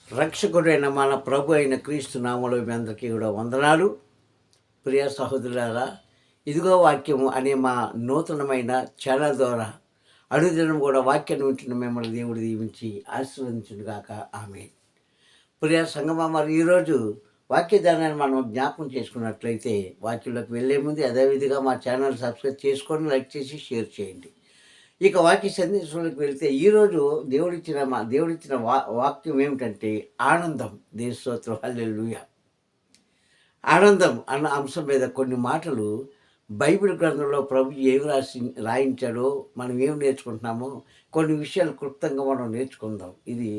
రక్షకుడైన మన ప్రభు అయిన క్రీస్తు నామములో మీ అందరికీ కూడా వందనాలు. ప్రియ సహోదరులారా, ఇదిగో వాక్యము అనే మా నూతనమైన ఛానల్ ద్వారా అనుదినం కూడా వాక్యాన్ని వింటున్న మిమ్మల్ని దేవుడు దీవించి ఆశీర్వదించును గాక. ఆమేన్. ప్రియ సంగమా, మరి ఈరోజు వాక్యదానాన్ని మనం జ్ఞాపకం చేసుకున్నట్లయితే వాక్యంలోకి వెళ్ళే ముందు యథావిధిగా మా ఛానల్ సబ్స్క్రైబ్ చేసుకొని లైక్ చేసి షేర్ చేయండి. ఇక వాక్య సందేశంలోకి వెళ్తే ఈరోజు దేవుడిచ్చిన వాక్యం ఏమిటంటే ఆనందం. దేవుని స్తోత్రం, హల్లెలూయా. ఆనందం అన్న అంశం మీద కొన్ని మాటలు బైబిల్ గ్రంథంలో ప్రభు ఏమి రాయించాడో మనం ఏమి నేర్చుకుంటున్నామో కొన్ని విషయాలు క్లుప్తంగా మనం నేర్చుకుందాం. ఇది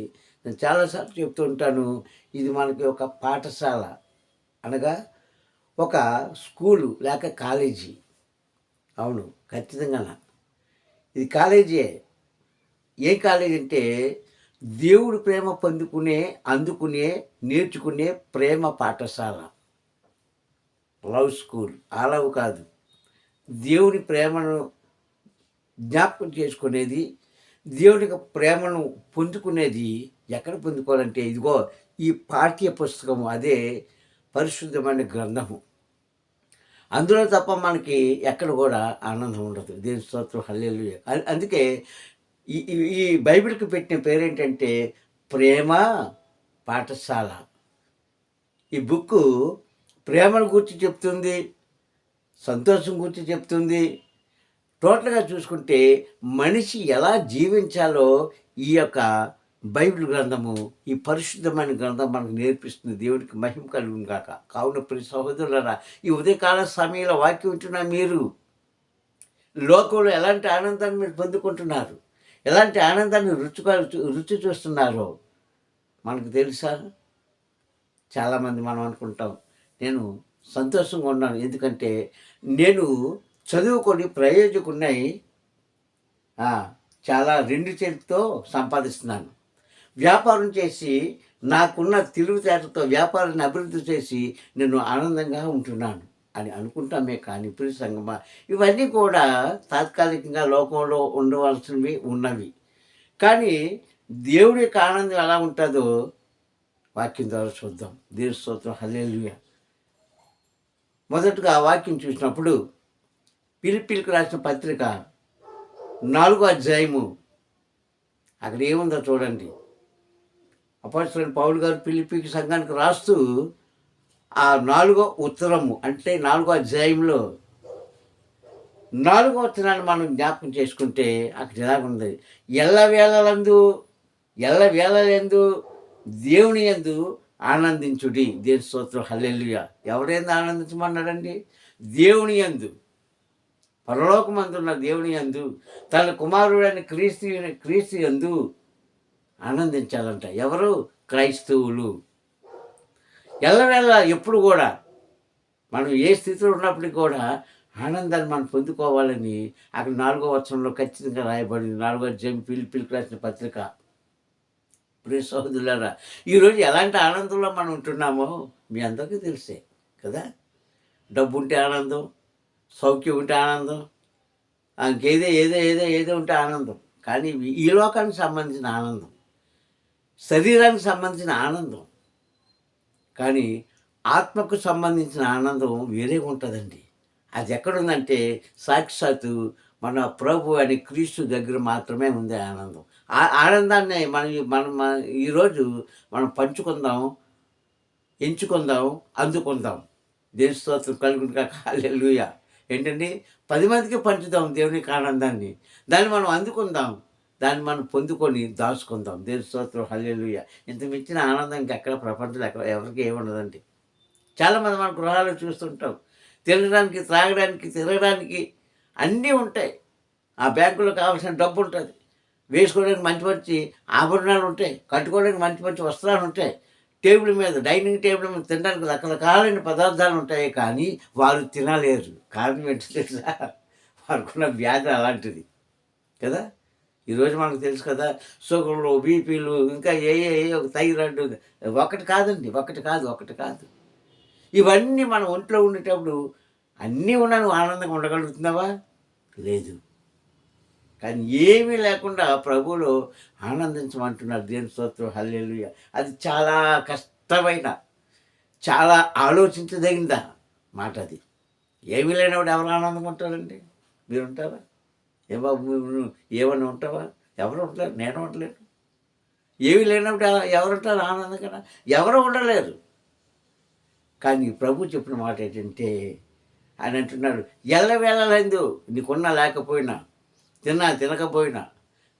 నేను చాలాసార్లు చెప్తూ ఉంటాను. ఇది మనకి ఒక పాఠశాల, అనగా ఒక స్కూలు లేక కాలేజీ. అవును, ఖచ్చితంగా ఇది కాలేజీయే. ఏ కాలేజీ అంటే దేవుడి ప్రేమ అందుకునే నేర్చుకునే ప్రేమ పాఠశాల, లవ్ స్కూల్. ఆ లవ్ కాదు, దేవుని ప్రేమను జ్ఞాపకం చేసుకునేది, దేవుని ప్రేమను పొందుకునేది. ఎక్కడ పొందుకోవాలంటే ఇదిగో ఈ పాఠ్య పుస్తకము, అదే పరిశుద్ధమైన గ్రంథము. అందులో తప్ప మనకి ఎక్కడ కూడా ఆనందం ఉండదు. దేవుని స్తోత్రం, హల్లెలూయా. అందుకే ఈ ఈ బైబిల్కి పెట్టిన పేరేంటంటే ప్రేమ పాఠశాల. ఈ బుక్కు ప్రేమను గురించి చెప్తుంది, సంతోషం గురించి చెప్తుంది. టోటల్గా చూసుకుంటే మనిషి ఎలా జీవించాలో ఈ యొక్క బైబిల్ గ్రంథము, ఈ పరిశుద్ధమైన గ్రంథం మనకు నేర్పిస్తుంది. దేవుడికి మహిమ కలుగును గాక. కావున ప్రతి సహోదరులారా, ఈ ఉదయకాల సమయంలో వాక్యం వింటున్న మీరు లోకంలో ఎలాంటి ఆనందాన్ని మీరు పొందుకుంటున్నారు, ఎలాంటి ఆనందాన్ని రుచి చూస్తున్నారో మనకు తెలుసా? చాలామంది మనం అనుకుంటాం, నేను సంతోషంగా ఉన్నాను ఎందుకంటే నేను చదువుకొని ప్రయోజకున్నై చాలా 2 చేతితో సంపాదిస్తున్నాను, వ్యాపారం చేసి నాకున్న తెలివితేటతో వ్యాపారాన్ని అభివృద్ధి చేసి నేను ఆనందంగా ఉంటున్నాను అని అనుకుంటామే. కానీ ప్రియ సంగమా, ఇవన్నీ కూడా తాత్కాలికంగా లోకంలో ఉన్నవి. కానీ దేవుడి యొక్క ఆనందం ఎలా ఉంటుందో వాక్యం ద్వారా చూద్దాం. దేవుని స్తోత్రం, హల్లెలూయా. మొదటగా వాక్యం చూసినప్పుడు ఫిలిప్పీయులకు రాసిన పత్రిక 4వ అధ్యాయము, అక్కడ ఏముందో చూడండి. అపోస్తలుడైన పౌలు గారు ఫిలిప్పీ సంఘానికి రాస్తూ ఆ 4వ ఉత్తరము అంటే 4వ అధ్యాయంలో 4వ వచనాన్ని మనం జ్ఞాపకం చేసుకుంటే అక్కడ ఎలాగుంది? ఎల్లవేళలందు దేవుని యందు ఆనందించుడి. దేవుని స్తోత్రం, హల్లెలూయా. ఎవరైంది ఆనందించమన్నాడండి? దేవుని యందు, పరలోకమందున్న దేవుని యందు, తన కుమారుడైన క్రీస్తు యందు ఆనందించాలంట. ఎవరు? క్రైస్తవులు. ఎల్లవేళ ఎప్పుడు కూడా మనం ఏ స్థితిలో ఉన్నప్పటికీ కూడా ఆనందాన్ని మనం పొందుకోవాలని అక్కడ 4వ వచనంలో ఖచ్చితంగా రాయబడింది. 4వ అధ్యాయం ఫిలిప్పీయులకు రాసిన పత్రిక. ప్రియ సహోదరులారా, ఈరోజు ఎలాంటి ఆనందంలో మనం ఉంటున్నామో మీ అందరికీ తెలిసే కదా. డబ్బు ఉంటే ఆనందం, సౌఖ్యం ఉంటే ఆనందం, ఇంకేదో ఏదో ఏదో ఏదో ఉంటే ఆనందం. కానీ ఈ లోకానికి సంబంధించిన ఆనందం, శరీరానికి సంబంధించిన ఆనందం, కానీ ఆత్మకు సంబంధించిన ఆనందం వేరేగా ఉంటుందండి. అది ఎక్కడుందంటే సాక్షాత్తు మన ప్రభు అని క్రీస్తు దగ్గర మాత్రమే ఉంది ఆనందం. ఆ ఆనందాన్ని మనం ఈరోజు మనం పంచుకుందాం, ఎంచుకుందాం, అందుకుందాం. దేవుని స్తోత్రం కలుగును గాక. హల్లెలూయా. ఏంటండి? 10 మందికి పంచుదాం దేవునికి ఆనందాన్ని. దాన్ని మనం అందుకుందాం, దాన్ని మనం పొందుకొని దాచుకుందాం. దేవుని స్తోత్రం, హల్లెలూయా. ఇంత మించిన ఆనందం ఇంకెక్కడ ప్రపంచంలో ఎవరికి ఏముండదండి. చాలామంది మన గృహాల్లో చూస్తుంటాం, తినడానికి, త్రాగడానికి, తిరగడానికి అన్నీ ఉంటాయి. ఆ బ్యాంకులో కావాల్సిన డబ్బు ఉంటుంది, వేసుకోవడానికి మంచి మంచి ఆభరణాలు ఉంటాయి, కట్టుకోవడానికి మంచి మంచి వస్త్రాలు ఉంటాయి, టేబుల్ మీద, డైనింగ్ టేబుల్ మీద తినడానికి రకరకాలైన పదార్థాలు ఉంటాయి. కానీ వారు తినలేరు. కారణం ఏంటో తెలుసా? వారుకున్న వ్యాధి అలాంటిది కదా. ఈరోజు మనకు తెలుసు కదా, షుగర్లు, బీపీలు, ఇంకా ఏ థైరాయిడ్, ఒకటి కాదు. ఇవన్నీ మన ఒంట్లో ఉండేటప్పుడు అన్నీ ఉన్నా నువ్వు ఆనందంగా ఉండగలుగుతున్నావా? లేదు. కానీ ఏమీ లేకుండా ప్రభువులో ఆనందించమంటున్నారు. దేవుని స్తోత్రం, హల్లెలూయా. అది చాలా కష్టమైన, చాలా ఆలోచించదగిన మాట అది. ఏమీ లేనివాడు ఎవరు ఆనందంగా ఉంటారండి? మీరుంటారా? ఏ బాబు నువ్వు ఏమన్నా ఉంటావా? ఎవరు ఉండలేరు. నేను ఉండలేను. ఏమీ లేనప్పుడు ఎవరుంటారు ఆనందంగా? ఎవరు ఉండలేరు. కానీ ప్రభు చెప్పిన మాట ఏంటంటే, ఆయన అంటున్నాడు, ఎల్లవేళలందు నీకున్నా లేకపోయినా, తిన్నా తినకపోయినా,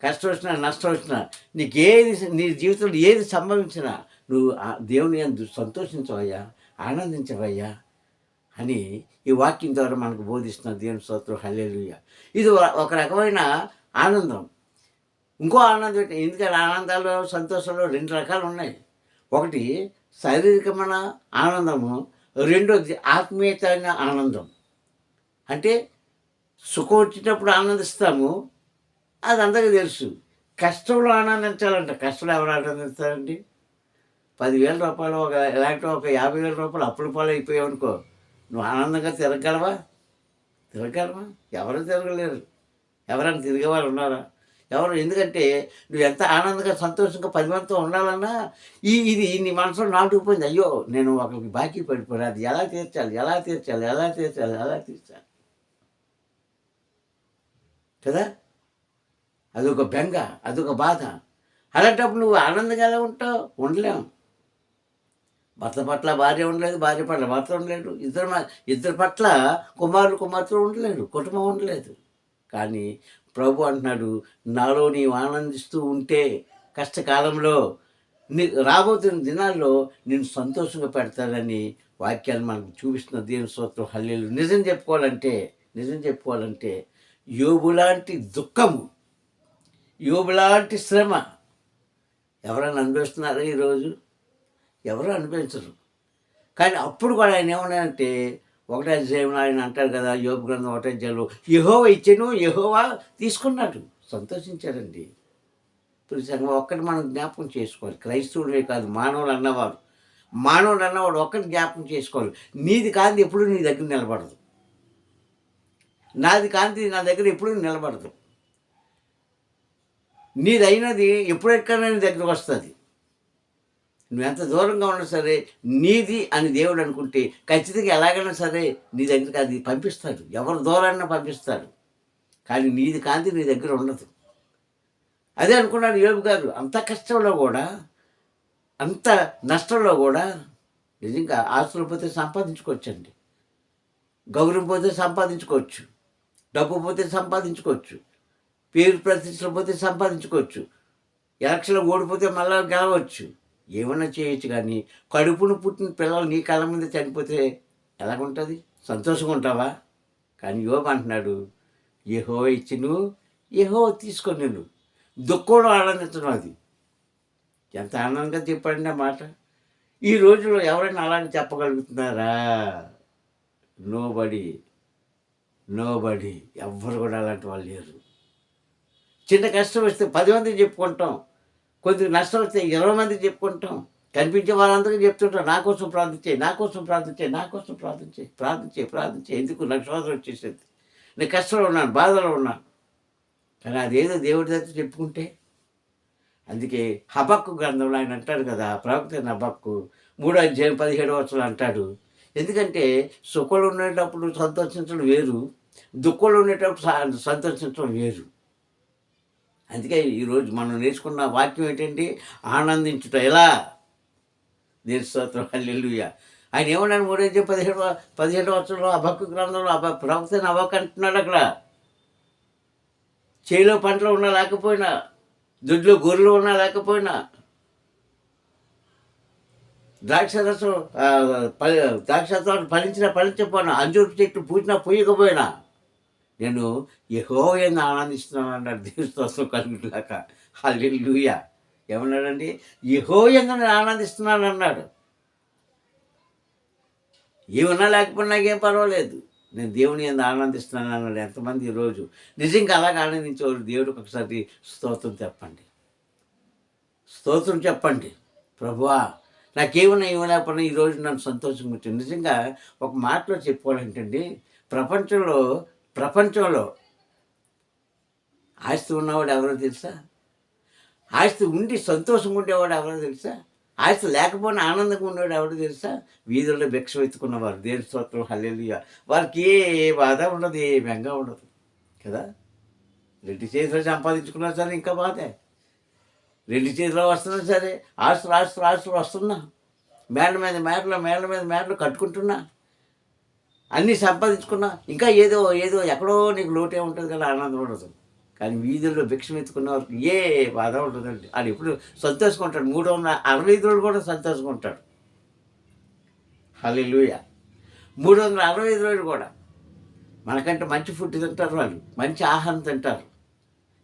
కష్టం వచ్చినా నష్టం వచ్చినా, నీకేది నీ జీవితంలో ఏది సంభవించినా నువ్వు దేవుని యందు సంతోషించవయ్యా, ఆనందించవయ్యా అని ఈ వాక్యం ద్వారా మనకు బోధిస్తున్న దేవుని స్తోత్రం, హల్లెలూయా. ఇది ఒక రకమైన ఆనందం. ఇంకో ఆనందం ఏంటి? ఎందుకంటే ఆనందాలు, సంతోషాలు 2 రకాలు ఉన్నాయి. ఒకటి శారీరకమైన ఆనందము, రెండోది ఆత్మీయతైన ఆనందం. అంటే సుఖం వచ్చినప్పుడు ఆనందిస్తాము, అది అందరికీ తెలుసు. కష్టంలో ఆనందించాలంట. కష్టంలో ఎవరు ఆనందిస్తారండి? రూ. 10,000 ఇలాంటి ఒక రూ. 50,000 అప్పుల పాలైపోయావనుకో, నువ్వు ఆనందంగా తిరగలవా? తిరగలవా? ఎవరు తిరగలేరు. ఎవరైనా తిరిగేవారు ఉన్నారా? ఎవరు? ఎందుకంటే నువ్వు ఎంత ఆనందంగా సంతోషంగా 10 మందితో ఉండాలన్నా ఇది నీ మనసులో నాటుకుపోయింది. అయ్యో నేను ఒకరికి బాకీ పడిపోయాను, అది ఎలా తీర్చాలి, ఎలా తీర్చాలి, ఎలా తీర్చాలి, ఎలా తీర్చాలి కదా? అదొక బెంగ, అదొక బాధ. అలాంటప్పుడు నువ్వు ఆనందంగా ఎలా ఉంటావు? ఉండలేము. భర్త పట్ల భార్య ఉండలేదు, భార్య పట్ల భర్త ఉండలేడు, ఇద్దరి పట్ల కుమారుడు కుమార్తెలు ఉండలేడు, కుటుంబం ఉండలేదు. కానీ ప్రభు అంటున్నాడు, నాలో నీవు ఆనందిస్తూ ఉంటే కష్టకాలంలో రాబోతున్న దినాల్లో నేను సంతోషంగా పెడతానని వాక్యాన్ని మనకు చూపిస్తున్న దేవుని స్తోత్రం, హల్లెలూయా. నిజం చెప్పుకోవాలంటే యోబు లాంటి దుఃఖము, యోబు లాంటి శ్రమ ఎవరైనా అనుభవిస్తున్నారా ఈరోజు? ఎవరు అనుభవించరు. కానీ అప్పుడు కూడా ఆయన ఏమన్నాడంటే, ఒకటే అధ్యాయంలో ఆయన అంటారు కదా, యోబు గ్రంథం 1వ అధ్యాయంలో, యెహోవా ఇచ్చెను, యెహోవా తీసుకున్నాడు. సంతోషించారండి. ఇప్పుడు సంగం ఒక్కటి మనం జ్ఞాపకం చేసుకోవాలి. క్రైస్తవులే కాదు, మానవుడు అన్నవాడు ఒక్కటి జ్ఞాపకం చేసుకోవాలి. నీది కాంతి ఎప్పుడు నీ దగ్గర నిలబడదు. నాది కాంతి నా దగ్గర ఎప్పుడు నిలబడదు. నీదైనది ఎప్పుడెక్కడైనా నీ దగ్గరకు వస్తుంది. నువ్వు ఎంత దూరంగా ఉన్నా సరే, నీది అని దేవుడు అనుకుంటే ఖచ్చితంగా ఎలాగైనా సరే నీ దగ్గరికి అది పంపిస్తాడు. ఎవరు దూరాన్ని పంపిస్తాడు. కానీ నీది కాంతి నీ దగ్గర ఉండదు. అదే అనుకున్నాడు యోబు గారు. అంత కష్టంలో కూడా, అంత నష్టంలో కూడా నిజంగా ఆస్తులు పోతే సంపాదించుకోవచ్చండి, గౌరవం పోతే సంపాదించుకోవచ్చు, డబ్బు పోతే సంపాదించుకోవచ్చు, పేరు ప్రతిష్టలు పోతే సంపాదించుకోవచ్చు, ఎలక్షన్లో ఓడిపోతే మళ్ళీ గెలవచ్చు, ఏమన్నా చేయొచ్చు. కానీ కడుపును పుట్టిన పిల్లలు నీ కళ్ళ మీద చనిపోతే ఎలాగుంటుంది? సంతోషంగా ఉంటావా? కానీ యోబు అంటున్నాడు, యెహోవా ఇచ్చిను, యెహోవా తీసుకొని నిన్ను. దుఃఖంలో ఆనందించడం అది ఎంత ఆనందంగా చెప్పండి ఆ మాట. ఈ రోజుల్లో ఎవరైనా అలాగే చెప్పగలుగుతున్నారా? నోబడి. ఎవ్వరు కూడా అలాంటి వాళ్ళు లేరు. చిన్న కష్టం వస్తే 10 మందికి చెప్పుకుంటాం, కొద్దిగా నష్టం వస్తే 20 మందికి చెప్పుకుంటాం. కనిపించే వాళ్ళందరికీ చెప్తుంటాం, నా కోసం ప్రార్థించే, నా కోసం ప్రార్థించే, నా కోసం ప్రార్థించే. ఎందుకు? నాకు శోధన వచ్చేసేది, నేను కష్టంలో ఉన్నాను, బాధలో ఉన్నాను. కానీ అదేదో దేవుడి దగ్గర చెప్పుకుంటే. అందుకే హబక్కు గ్రంథంలో ఆయన అంటాడు కదా, ప్రవక్త అయిన హబక్కు 3వ అధ్యాయం 17వ వచనంలో అంటాడు, ఎందుకంటే సుఖంలో ఉండేటప్పుడు సంతోషించడం వేరు, దుఃఖంలో ఉండేటప్పుడు సంతోషించడం వేరు. అందుకే ఈరోజు మనం నేర్చుకున్న వాక్యం ఏంటంటే, ఆనందించుట ఎలా? దేవుని స్తోత్రం, హల్లెలూయా. ఆయన ఏమన్నాడు? 3వ అధ్యాయం 17వ వచనంలో హబక్కు గ్రంథంలో ప్రవక్త అయిన హబక్కు అంటున్నాడు, అక్కడ చేలో పంటలు ఉన్నా లేకపోయినా, దొడ్లో గొర్రెలు ఉన్నా లేకపోయినా, ద్రాక్ష తోట ఫలించకపోయినా, అంజూరు చెట్టు పూసినా పూయకపోయినా, నేను యెహోవా యందు ఆనందిస్తున్నాను అన్నాడు. దేవుని స్తోత్రం కలుగుగాక, హల్లెలూయా. ఏమన్నాడండి? యెహోవా యందు నేను ఆనందిస్తున్నాను అన్నాడు. ఏమన్నా లేకపోయినా నాకేం పర్వాలేదు, నేను దేవుని యందు ఆనందిస్తున్నాను అన్నాడు. ఎంతమంది ఈరోజు నిజంగా అలాగ ఆనందించేవారు? దేవుడికి ఒకసారి స్తోత్రం చెప్పండి. ప్రభువా, నాకేమన్నా లేకపోయినా ఈరోజు నన్ను సంతోషంగా ఉంటుంది. నిజంగా ఒక మాటలో చెప్పుకోవాలంటండి, ప్రపంచంలో ఆస్తి ఉన్నవాడు ఎవరో తెలుసా? ఆస్తి ఉండి సంతోషంగా ఉండేవాడు ఎవరో తెలుసా? ఆస్తి లేకపోయినా ఆనందంగా ఉండేవాడు ఎవడో తెలుసా? వీధుల్లో భిక్ష వెతుకున్నవారు. దేవుని స్తోత్రం హల్లెలూయా. వారికి ఏ బాధ ఉండదు, ఏ బెంగ ఉండదు కదా. రెండు చేతిలో సంపాదించుకున్నా సరే ఇంకా బాధే. రెండు చేతిలో వస్తున్నా సరే, ఆస్తులు ఆస్తులు ఆస్తులు వస్తున్నా, మేళ్ళ మీద మేడలు మేళ్ళ మీద మేడలు కట్టుకుంటున్నా, అన్నీ సంపాదించుకున్నా, ఇంకా ఏదో ఏదో ఎక్కడో నీకు లోటే ఉంటుంది కదా, ఆనందం ఉండదు. కానీ వీధుల్లో భిక్షం ఎత్తుకున్న వారికి ఏ బాధ ఉండదండి. అది ఎప్పుడు సంతోషంగా 365 రోజులు కూడా సంతోషంగా ఉంటాడు. హల్లెలూయా. 365 రోజులు కూడా మనకంటే మంచి ఫుడ్ తింటారు వాళ్ళు, మంచి ఆహారం తింటారు.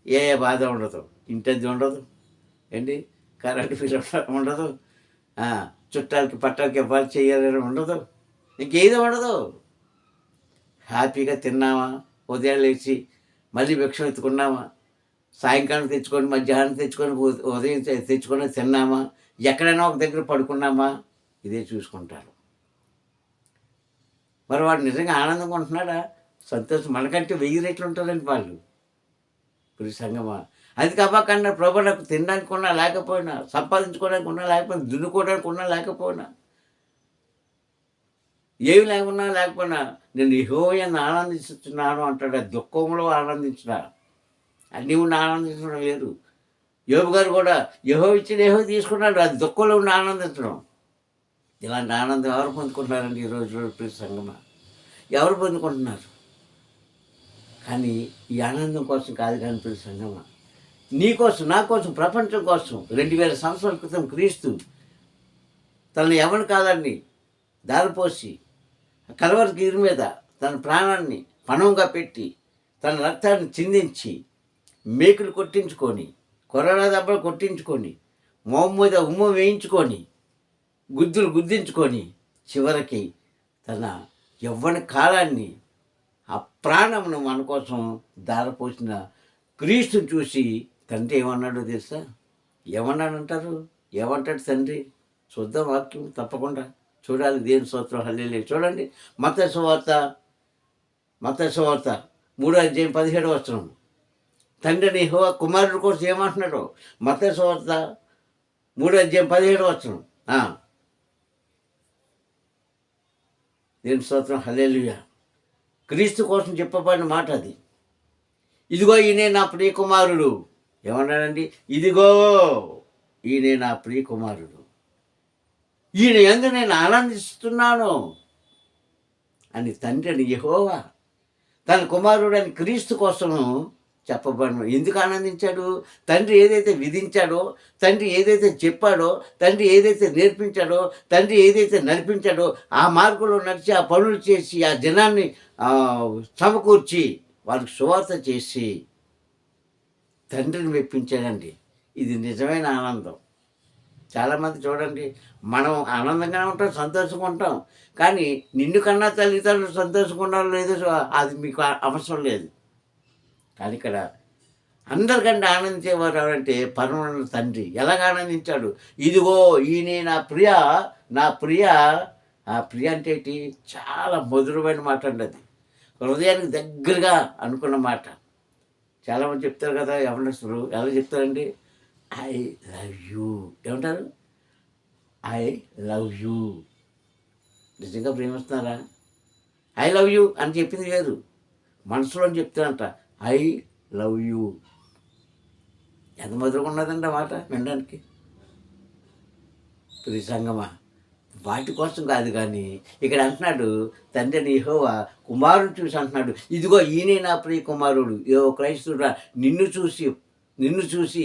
ఏ బాధ ఉండదు. ఇంటది ఉండదు ఏంటి, కరెంటు బిల్ ఉండదు, చుట్టాలకి పట్టాలకి ఇవ్వాలి చేయాలని ఉండదు, ఇంకేదో ఉండదు. హ్యాపీగా తిన్నామా, ఉదయం లేచి మళ్ళీ భిక్షం ఎత్తుకున్నామా, సాయంకాలం తెచ్చుకొని మధ్యాహ్నం తెచ్చుకొని ఉదయం తెచ్చుకొని తిన్నామా, ఎక్కడైనా ఒక దగ్గర పడుకున్నామా, ఇదే చూసుకుంటారు. మరి వాడు నిజంగా ఆనందంగా ఉంటున్నాడా? సంతోషం మనకంటే 1000 రెట్లు ఉంటుందండి వాళ్ళు. ఇప్పుడు సంగమా, అది కాపాకన్నా ప్రభు నాకు తినడానికి ఉన్నా లేకపోయినా, సంపాదించుకోవడానికి ఉన్నా లేకపోయినా, దున్నుకోవడానికి ఉన్నా లేకపోయినా, ఏమి లేకపోయినా నేను యెహోవాను ఆనందిస్తున్నాను అంటాడు. దుఃఖంలో ఆనందించిన అన్నీ ఉండి ఆనందించడం వేరు. యోబు గారు కూడా యెహోవా ఇచ్చిన యెహోవా తీసుకున్నాడు, అది దుఃఖంలో ఉండి ఆనందించడం. ఇలాంటి ఆనందం ఎవరు పొందుకుంటున్నారండి ఈరోజు ప్రియ సంగమా? ఎవరు పొందుకుంటున్నారు? కానీ ఈ ఆనందం కోసం కాదు కానీ ప్రియ సంగమా, నీ కోసం నా కోసం ప్రపంచం కోసం 2000 సంవత్సరాల క్రితం క్రీస్తు తనను ఎవరు కాదని దారిపోసి కలవరి గిరి మీద తన ప్రాణాన్ని పణంగా పెట్టి తన రక్తాన్ని చిందించి మేకులు కొట్టించుకొని, కొరడా దెబ్బలు కొట్టించుకొని, మోము మీద ఉమ్మ వేయించుకొని, గుద్దులు గుద్దించుకొని, చివరికి తన యవ్వన కాలాన్ని ఆ ప్రాణమును మన కోసం దారపోసిన క్రీస్తుని చూసి తండ్రి ఏమన్నాడో తెలుసా? ఏమన్నాడంటారు? ఏమంటాడు తండ్రి? చూద్దాం వాక్యం తప్పకుండా చూడాలి. దేవుని స్తోత్రం హల్లెలూయా. చూడండి మత్తయి సువార్త 3:17 తండ్రిని యెహోవా కుమారుడి కోసం ఏమంటున్నాడో మత్తయి సువార్త 3:17. దేవుని స్తోత్రం హల్లెలూయా. క్రీస్తు కోసం చెప్పబడిన మాట అది. ఇదిగో ఈయనే నా ప్రియ కుమారుడు. ఏమన్నాడండి? ఇదిగో ఈయనే నా ప్రియ కుమారుడు, ఈయన యందు నేను ఆనందిస్తున్నాను అని తండ్రిని యెహోవా తన కుమారుడని క్రీస్తు కోసము చెప్పబడిన. ఎందుకు ఆనందించాడు? తండ్రి ఏదైతే విధించాడో, తండ్రి ఏదైతే చెప్పాడో, తండ్రి ఏదైతే నేర్పించాడో, తండ్రి ఏదైతే నడిపించాడో ఆ మార్గంలో నడిచి ఆ పనులు చేసి ఆ జనాన్ని సమకూర్చి వాళ్ళకి సువార్త చేసి తండ్రిని మెప్పించాడండి. ఇది నిజమైన ఆనందం. చాలామంది చూడండి, మనం ఆనందంగానే ఉంటాం, సంతోషంగా ఉంటాం, కానీ నిన్ను కన్నా తల్లిదండ్రులు సంతోషంగా ఉండాలో లేదో అది మీకు అవసరం లేదు. కానీ ఇక్కడ అందరికంటే ఆనందించేవారు ఎవరంటే పరమ తండ్రి. ఎలాగ ఆనందించాడు? ఇదిగో ఈయనే నా ప్రియ, నా ప్రియ. ఆ ప్రియ అంటే ఏంటి? చాలా మధురమైన మాట అండి. అది హృదయానికి దగ్గరగా అనుకున్న మాట. చాలామంది చెప్తారు కదా యవ్వనస్తులు, ఎలా చెప్తారండి? I love you. ఏమంటారు? I love you. నిజంగా ప్రేమిస్తున్నారా? ఐ లవ్ యూ అని చెప్పింది వేరు, మనసులో చెప్తానంట ఐ లవ్ యూ. ఎంత మధురంగా ఉన్నదండి ఆ మాట వినడానికి. ప్రియ సంగమా, వాటి కోసం కాదు కానీ ఇక్కడ అంటున్నాడు తండ్రిని యెహోవా కుమారుడు చూసి అంటున్నాడు, ఇదిగో ఈయనే నా ప్రియ కుమారుడు. క్రైస్తుడా, నిన్ను చూసి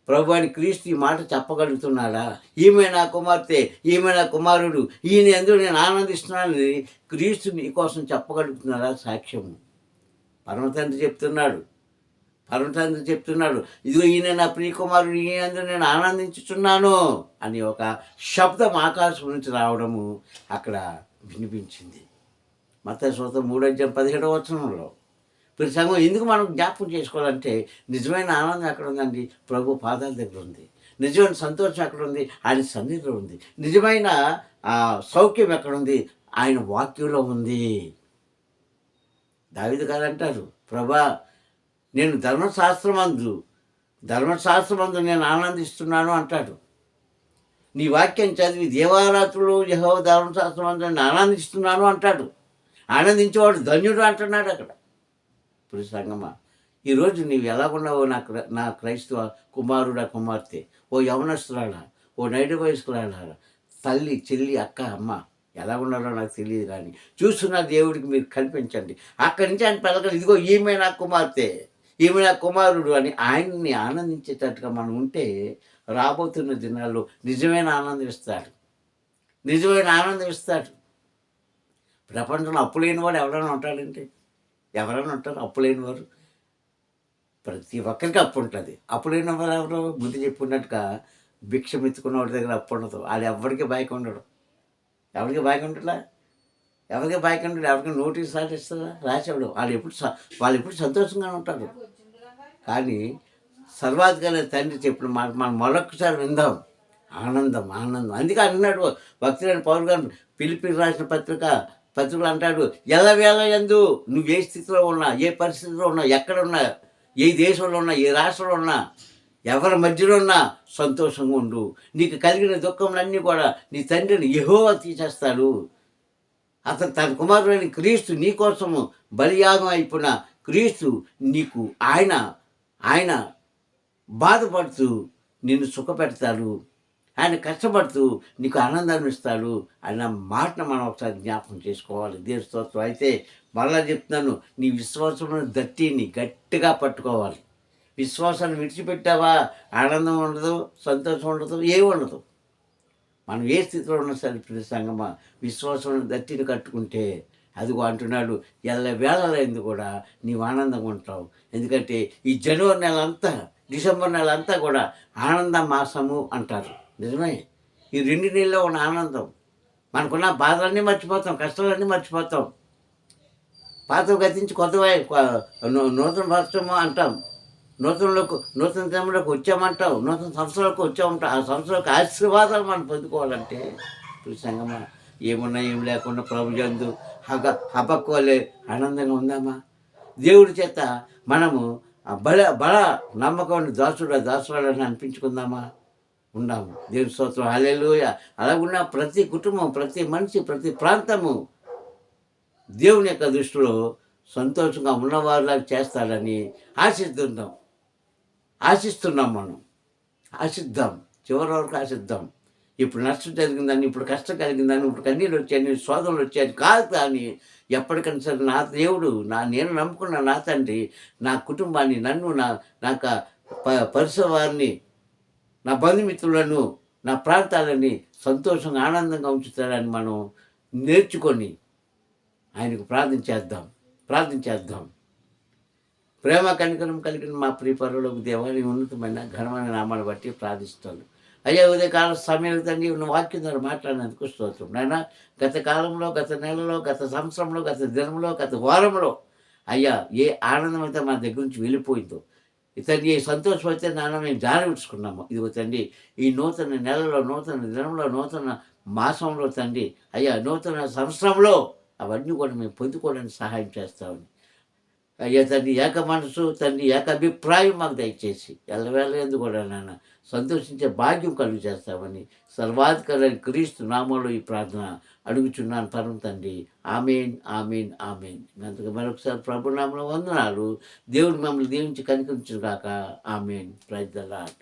ప్రభు అని క్రీస్తు ఈ మాట చెప్పగలుగుతున్నాడా? ఈమె నా కుమార్తె, ఈమె నా కుమారుడు, ఈయన ఎందుకు నేను ఆనందిస్తున్నానని క్రీస్తు నీ కోసం చెప్పగలుగుతున్నాడా? సాక్ష్యము పరమతండ్రి చెప్తున్నాడు, ఇదిగో ఈయన నా ప్రియ కుమారుడు, ఈయన ఎందుకు నేను ఆనందించుతున్నాను అని ఒక శబ్దం ఆకాశం నుంచి రావడము అక్కడ వినిపించింది. మత్తయి సువార్త 3:17 ప్రతి సంఘం ఎందుకు మనం జ్ఞాపకం చేసుకోవాలంటే నిజమైన ఆనందం ఎక్కడ ఉందండి? ప్రభు పాదాల దగ్గర ఉంది. నిజమైన సంతోషం ఎక్కడ ఉంది? ఆయన సన్నిధిలో ఉంది. నిజమైన సౌఖ్యం ఎక్కడుంది? ఆయన వాక్యంలో ఉంది. దావీదు గారు అంటారు, ప్రభా నేను ధర్మశాస్త్రమందు నేను ఆనందిస్తున్నాను అంటాడు. నీ వాక్యం చదివి దేవారాత్రులు యెహోవా ధర్మశాస్త్రమందు నేను ఆనందిస్తున్నాను అంటాడు. ఆనందించేవాడు ధన్యుడు అంటున్నాడు అక్కడ. ఇప్పుడు సంగమా, ఈరోజు నీవు ఎలాగున్నావో నా క్రైస్తవ కుమారుడా, కుమార్తె, ఓ యవనస్తురాలా, ఓ నైటి వయస్కురాలా, తల్లి, చెల్లి, అక్క, అమ్మ ఎలాగున్నారో నాకు తెలియదు, కానీ చూస్తున్న దేవుడికి మీరు కల్పించండి. అక్కడి నుంచి ఆయన పలకలు, ఇదిగో ఈమె నా కుమార్తె, ఈమె నా కుమారుడు అని ఆయన్ని ఆనందించేటట్టుగా మనం ఉంటే రాబోతున్న దినాల్లో నిజమైన ఆనందం ఇస్తాడు. ప్రపంచంలో అప్పు లేని వాడు ఎవరైనా ఉంటాడంటే? ఎవరైనా ఉంటారు అప్పు లేని వారు? ప్రతి ఒక్కరికి అప్పు ఉంటుంది. అప్పు లేని వారు ఎవరు? ముందు చెప్పుకున్నట్టుగా భిక్షం ఎత్తుకున్న వాడి దగ్గర అప్పు ఉండదు. వాళ్ళు ఎవరికి బాయికి ఉండడు. ఎవరికి నోటీస్ రాసిస్తుందా? రాసేవాడు. వాళ్ళు ఎప్పుడు సంతోషంగానే ఉంటారు. కానీ సర్వాధికారి తండ్రి చెప్పిన మాట మనం మరొకసారి విందాం. ఆనందం. అందుకే అన్నాడు భక్తులైన పౌలు గారు పిలిపి రాసిన పత్రికలు అంటాడు, ఎల్లవేళ యందు నువ్వు ఏ స్థితిలో ఉన్నా, ఏ పరిస్థితిలో ఉన్నా, ఎక్కడున్నా, ఏ దేశంలో ఉన్నా, ఏ రాష్ట్రంలో ఉన్నా, ఎవరి మధ్యలో ఉన్నా సంతోషంగా ఉండు. నీకు కలిగిన దుఃఖములన్నీ కూడా నీ తండ్రిని యెహోవా తీసేస్తాడు. అతను తన కుమారుడైన క్రీస్తు నీ కోసము బలియాగం అయిపోయిన క్రీస్తు నీకు ఆయన బాధపడుతూ నిన్ను సుఖపెడతాడు. ఆయన కష్టపడుతూ నీకు ఆనందాన్ని ఇస్తాడు అన్న మాటను మనం ఒకసారి జ్ఞాపకం చేసుకోవాలి. దేవుని స్తోత్రం. అయితే మరలా చెప్తున్నాను, నీ విశ్వాసంలో దట్టిని గట్టిగా పట్టుకోవాలి. విశ్వాసాన్ని విడిచిపెట్టావా ఆనందం ఉండదు, సంతోషం ఉండదు, ఏమి ఉండదు. మనం ఏ స్థితిలో ఉన్నా సరే ప్రతి సంగమా విశ్వాసంలో దట్టిని కట్టుకుంటే అదిగో అంటున్నాడు, ఎల్లవేళలైంది కూడా నీవు ఆనందంగా ఉంటావు. ఎందుకంటే ఈ జనవరి నెల అంతా, డిసెంబర్ నెల అంతా కూడా ఆనంద మాసము అంటారు. నిజమే. ఈ 2 నెలల్లో ఉన్న ఆనందం, మనకున్న బాధలన్నీ మర్చిపోతాం, కష్టాలన్నీ మర్చిపోతాం. పాతవి గతించి నూతన వర్షము అంటాం. నూతన దినంలోకి వచ్చామంటాం, నూతన సంవత్సరాలకు వచ్చామంటాం. ఆ సంవత్సరాలకు ఆశీర్వాదాలు మనం పొందుకోవాలంటే సంగమా ఏమున్నా ఏం లేకుండా ప్రభు యందు హబక్కోలే ఆనందంగా ఉందామా? దేవుడి చేత మనము బల నమ్మకం దాసురాలని అనిపించుకుందామా? ఉందాము. దేవుని స్తోత్రం. హల్లెలూయా. అలాగున్న ప్రతి కుటుంబం, ప్రతి మనిషి, ప్రతి ప్రాంతము దేవుని యొక్క దృష్టిలో సంతోషంగా ఉన్నవారిలాగా చేస్తాడని ఆశిస్తున్నాం. ఆశిద్దాం, చివరి వరకు ఆశిద్దాం. ఇప్పుడు నష్టం జరిగిందని, ఇప్పుడు కష్టం కలిగిందని, ఇప్పుడు కన్నీళ్ళు వచ్చాయని, శోధనలు వచ్చాయని కాదు. కానీ ఎప్పటికైనా సరే నా దేవుడు, నేను నమ్ముకున్న నా తండ్రి నా కుటుంబాన్ని, నన్ను, నా పరిసర వారిని, నా బంధుమిత్రులను, నా ప్రాంతాలని సంతోషంగా ఆనందంగా ఉంచుతారని మనం నేర్చుకొని ఆయనకు ప్రార్థన చేద్దాం. ప్రేమ కనికరం కలిగిన మా ప్రియ పరలోక దేవాన్ని ఉన్నతమైన ఘనమైన నామాన్ని బట్టి ప్రార్థిస్తాను. అయ్యా ఉదయకాల సమయంలో తండ్రి ఉన్న వాక్యం ద్వారా మాట్లాడినందుకు స్తోత్రం. నాయన గత కాలంలో, గత నెలలో, గత సంవత్సరంలో, గత దినంలో, గత వారంలో అయ్యా ఏ ఆనందం అయితే మా దగ్గర నుంచి వెళ్ళిపోయిందో తండ్రి, ఏ సంతోషం అయితే నాన్న మేము జారవిడ్చుకున్నాము. ఇదిగో తండ్రి ఈ నూతన నెలలో, నూతన దినంలో, నూతన మాసంలో తండ్రి అయ్యా నూతన సంవత్సరంలో అవన్నీ కూడా మేము పొందుకోవడానికి సహాయం చేస్తామని అయ్యా తండ్రి, ఏక మనసు తండ్రి, ఏక అభిప్రాయం మాకు దయచేసి ఎల్లవేళ ఎందుకు కూడా నాన్న సంతోషించే భాగ్యం కలుగు చేస్తామని సర్వాధికారి క్రీస్తు నామంలో ఈ ప్రార్థన అడుగుచున్నాను పరమ తండ్రి. ఆమేన్. అందుకు మరొకసారి ప్రభు నామంలో వందనాలు. దేవుడు మమ్మల్ని దీవించి కనికరించుగాక. ఆమేన్. Praise the lord.